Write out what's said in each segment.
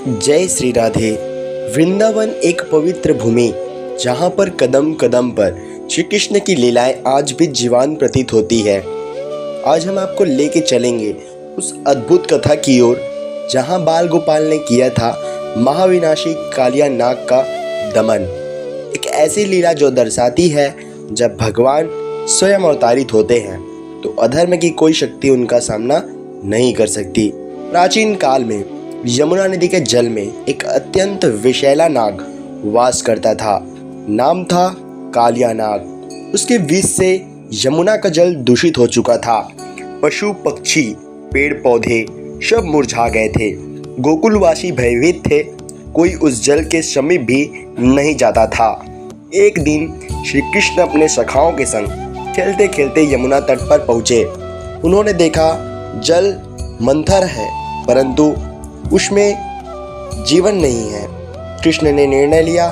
जय श्री राधे। वृंदावन एक पवित्र भूमि जहाँ पर कदम कदम पर श्री कृष्ण की लीलाएं आज भी जीवान प्रतीत होती है। आज हम आपको लेके चलेंगे उस अद्भुत कथा की ओर जहाँ बाल गोपाल ने किया था महाविनाशी कालिया नाग का दमन। एक ऐसी लीला जो दर्शाती है जब भगवान स्वयं अवतारित होते हैं तो अधर्म की कोई शक्ति उनका सामना नहीं कर सकती। प्राचीन काल में यमुना नदी के जल में एक अत्यंत विषैला नाग वास करता था। नाम था कालिया नाग। उसके विष से यमुना का जल दूषित हो चुका था। पशु पक्षी पेड़ पौधे सब मुरझा गए थे। गोकुलवासी भयभीत थे। कोई उस जल के समीप भी नहीं जाता था। एक दिन श्री कृष्ण अपने सखाओं के संग खेलते खेलते यमुना तट पर पहुँचे। उन्होंने देखा जल मंथर है परंतु उसमें जीवन नहीं है। कृष्ण ने निर्णय लिया,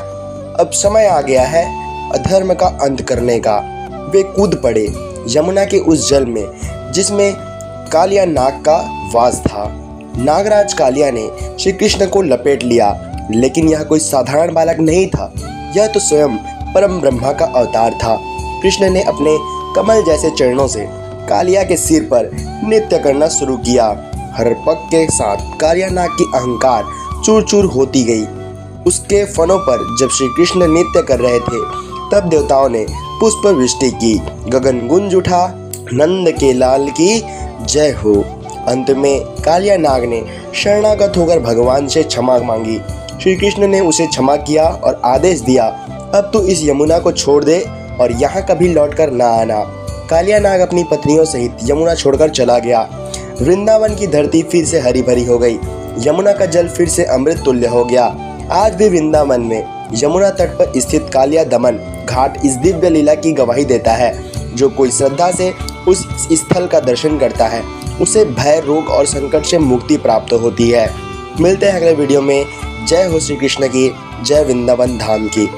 अब समय आ गया है अधर्म का अंत करने का। वे कूद पड़े यमुना के उस जल में जिसमें कालिया नाग का वास था। नागराज कालिया ने श्री कृष्ण को लपेट लिया, लेकिन यह कोई साधारण बालक नहीं था। यह तो स्वयं परम ब्रह्मा का अवतार था। कृष्ण ने अपने कमल जैसे चरणों से कालिया के सिर पर नृत्य करना शुरू किया। हर पग के साथ कालिया नाग की अहंकार चूर चूर होती गई। उसके फनों पर जब श्री कृष्ण नृत्य कर रहे थे तब देवताओं ने पुष्प वृष्टि की। गगन गुंज उठा, नंद के लाल की जय हो। अंत में कालिया नाग ने शरणागत होकर भगवान से क्षमा मांगी। श्री कृष्ण ने उसे क्षमा किया और आदेश दिया, अब तू इस यमुना को छोड़ दे और यहाँ कभी लौटकर ना आना। कालिया नाग अपनी पत्नियों सहित यमुना छोड़कर चला गया। वृंदावन की धरती फिर से हरी भरी हो गई। यमुना का जल फिर से अमृत तुल्य हो गया। आज भी वृंदावन में यमुना तट पर स्थित कालिया दमन घाट इस दिव्य लीला की गवाही देता है। जो कोई श्रद्धा से उस स्थल का दर्शन करता है उसे भय, रोग और संकट से मुक्ति प्राप्त होती है। मिलते हैं अगले वीडियो में। जय हो श्री कृष्ण की, जय वृंदावन धाम की।